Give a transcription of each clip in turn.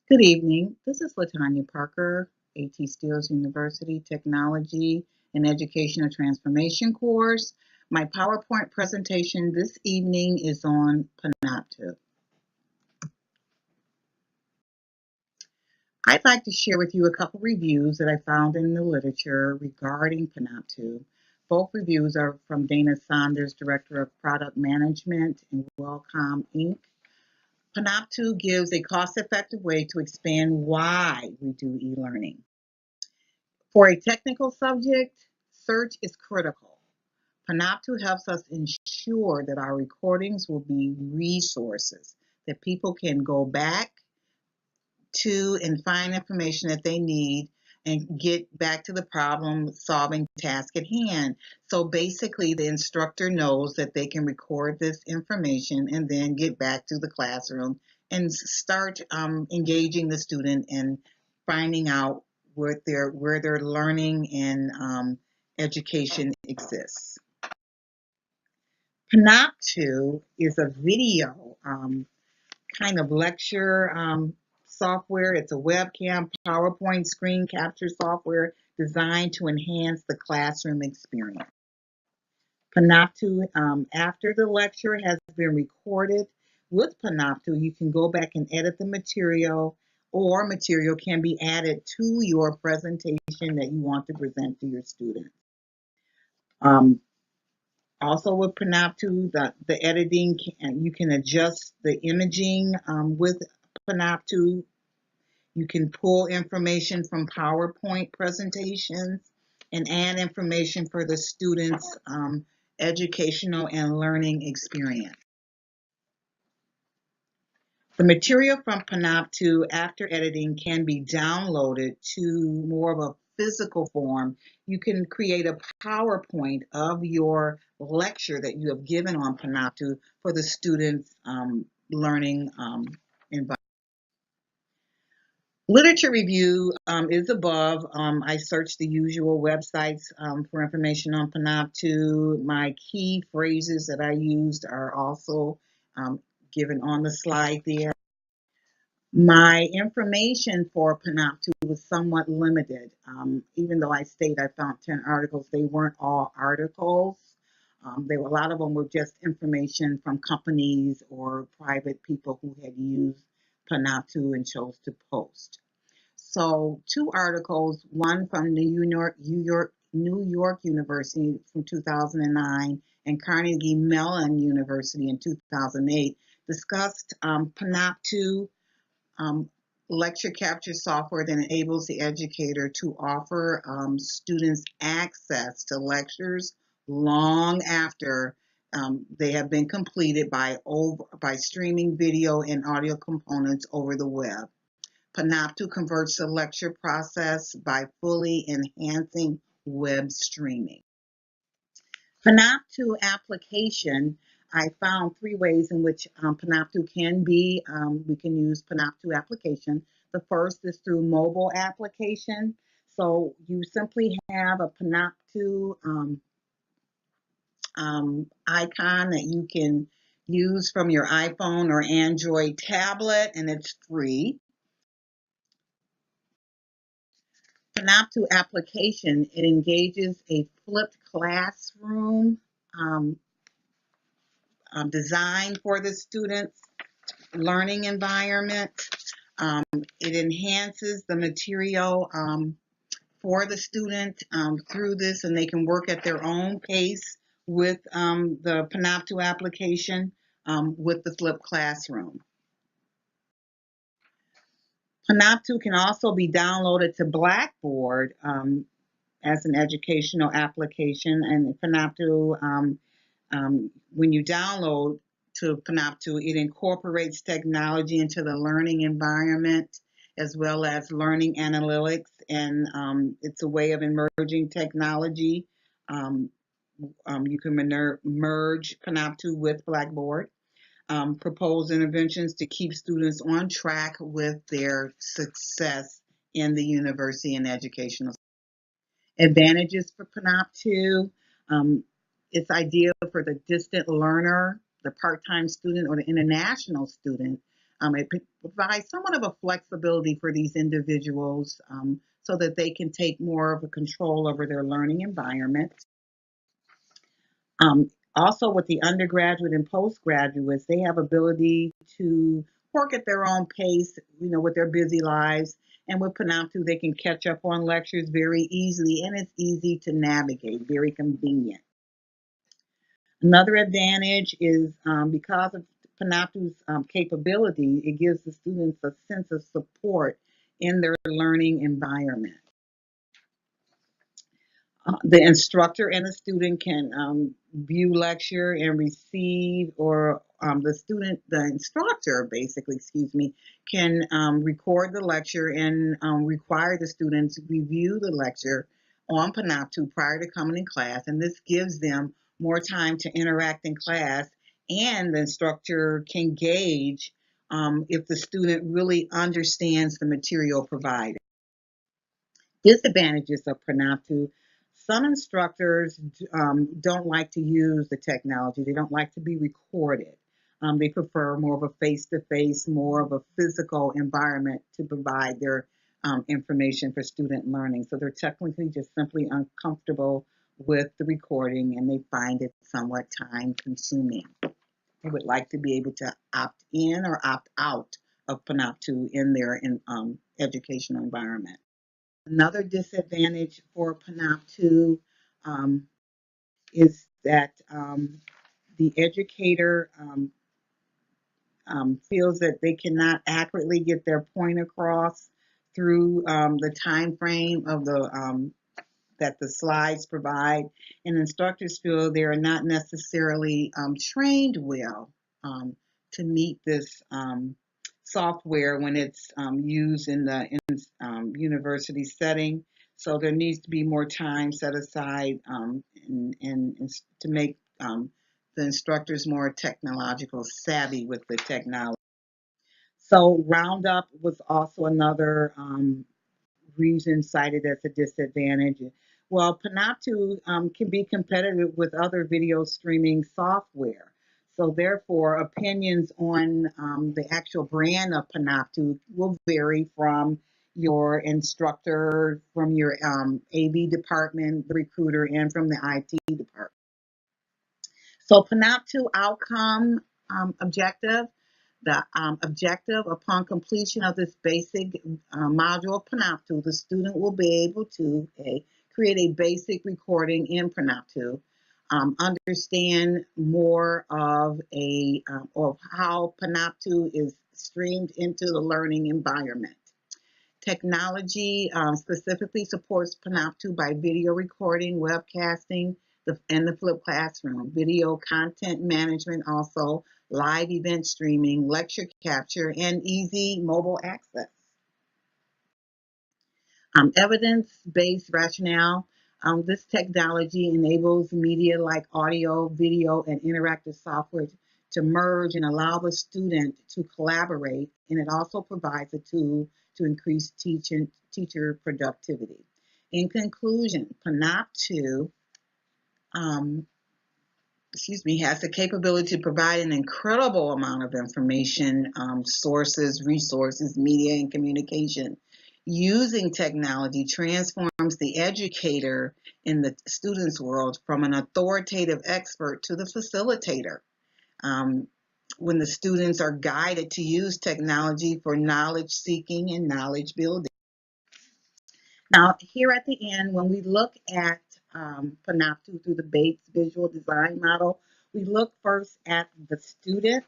Good evening. This is Latanya Parker, AT Steeles University Technology and Educational Transformation course. My PowerPoint presentation this evening is on Panopto. I'd like to share with you a couple reviews that I found in the literature regarding Panopto. Both reviews are from Dana Saunders, Director of Product Management in Wellcome Inc. Panopto gives a cost-effective way to expand why we do e-learning. For a technical subject, search is critical. Panopto helps us ensure that our recordings will be resources that people can go back to and find information that they need and get back to the problem solving task at hand. So basically, the instructor knows that they can record this information and then get back to the classroom and start engaging the student and finding out where their learning and education exists. Panopto is a video kind of lecture software. It's a webcam, PowerPoint screen capture software designed to enhance the classroom experience. Panopto, after the lecture has been recorded with Panopto, you can go back and edit the material, or material can be added to your presentation that you want to present to your students. Um, Also with Panopto, the editing, you can adjust the imaging with Panopto. You can pull information from PowerPoint presentations and add information for the students' educational and learning experience. The material from Panopto after editing can be downloaded to more of a physical form. You can create a PowerPoint of your lecture that you have given on Panopto for the students' learning environment. Literature review is above. I searched the usual websites for information on Panopto. My key phrases that I used are also given on the slide there. My information for Panopto was somewhat limited. Even though I state I found 10 articles, they weren't all articles. A lot of them were just information from companies or private people who had used Panopto and chose to post. So 2 articles, one from New York University from 2009 and Carnegie Mellon University in 2008, discussed Panopto lecture capture software that enables the educator to offer students access to lectures long after they have been completed by streaming video and audio components over the web. Panopto converts the lecture process by fully enhancing web streaming. Panopto application, I found 3 ways in which Panopto can be, we can use Panopto application. The first is through mobile application. So you simply have a Panopto icon that you can use from your iPhone or Android tablet, and it's free. Panopto application, it engages a flipped classroom um, designed for the students' learning environment. It enhances the material for the student through this, and they can work at their own pace with the Panopto application with the flipped classroom. Panopto can also be downloaded to Blackboard as an educational application, and Panopto, when you download to Panopto, it incorporates technology into the learning environment as well as learning analytics, and it's a way of emerging technology. You can merge Panopto with Blackboard. Propose interventions to keep students on track with their success in the university and educational. Advantages for Panopto. It's ideal for the distant learner, the part-time student, or the international student It provides somewhat of a flexibility for these individuals so that they can take more of a control over their learning environment. Also, with the undergraduate and postgraduates, they have ability to work at their own pace, with their busy lives. And with Panopto, they can catch up on lectures very easily, and it's easy to navigate, very convenient. Another advantage is because of Panopto's capability, it gives the students a sense of support in their learning environment. The instructor and the student can view lecture and receive, or the instructor, basically, excuse me, can record the lecture and require the students to review the lecture on Panopto prior to coming in class. And this gives them more time to interact in class, and the instructor can gauge if the student really understands the material provided. Disadvantages of Panopto: some instructors don't like to use the technology. They don't like to be recorded. They prefer more of a face-to-face, more of a physical environment to provide their information for student learning. So they're technically just simply uncomfortable with the recording, and they find it somewhat time-consuming. They would like to be able to opt in or opt out of Panopto in their educational environment. Another disadvantage for Panopto is that the educator feels that they cannot accurately get their point across through the time frame of that the slides provide, and instructors feel they are not necessarily trained well to meet this software when it's used in the university setting. So there needs to be more time set aside and to make the instructors more technological savvy with the technology. So Roundup was also another reason cited as a disadvantage. Well, Panopto can be competitive with other video streaming software. So therefore, opinions on the actual brand of Panopto will vary from your instructor, from your AV department, the recruiter, and from the IT department. So Panopto outcome objective. The objective: upon completion of this basic module of Panopto, the student will be able to create a basic recording in Panopto, understand more of how Panopto is streamed into the learning environment. Technology specifically supports Panopto by video recording, webcasting, and the flipped classroom, video content management, also live event streaming, lecture capture, and easy mobile access. Evidence-based rationale. This technology enables media like audio, video, and interactive software to merge and allow the student to collaborate, and it also provides a tool to increase teacher productivity. In conclusion, Panopto has the capability to provide an incredible amount of information, sources, resources, media, and communication. Using technology transforms the educator in the student's world from an authoritative expert to the facilitator. When the students are guided to use technology for knowledge seeking and knowledge building. Now, here at the end, when we look at Panopto through the Bates visual design model, we look first at the student.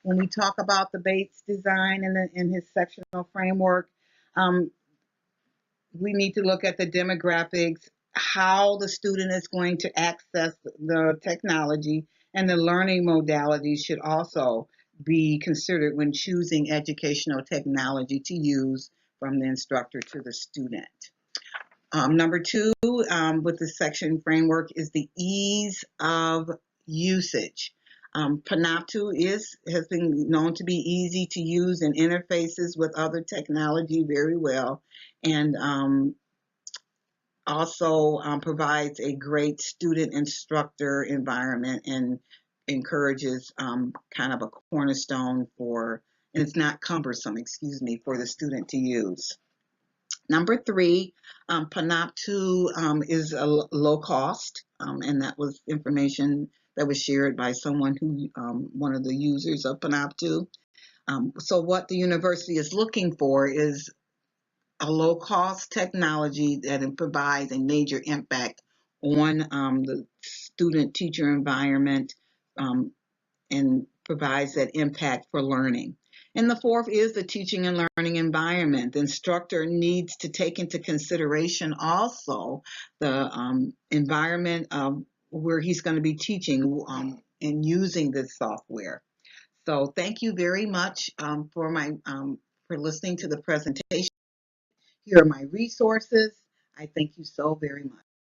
When we talk about the Bates design in his sectional framework, we need to look at the demographics, how the student is going to access the technology, and the learning modalities should also be considered when choosing educational technology to use from the instructor to the student. Number two, with the section framework, is the ease of usage. Panopto has been known to be easy to use and interfaces with other technology very well, and also provides a great student-instructor environment and encourages kind of a cornerstone for and it's not cumbersome, excuse me, for the student to use. Number three, Panopto is a low cost, and that was information that was shared by someone who, one of the users of Panopto. So what the university is looking for is a low cost technology that provides a major impact on the student teacher environment, um, and provides that impact for learning. And the fourth is the teaching and learning environment. The instructor needs to take into consideration also the environment of where he's going to be teaching and using this software. So thank you very much for listening to the presentation. Here are my resources. I thank you so very much.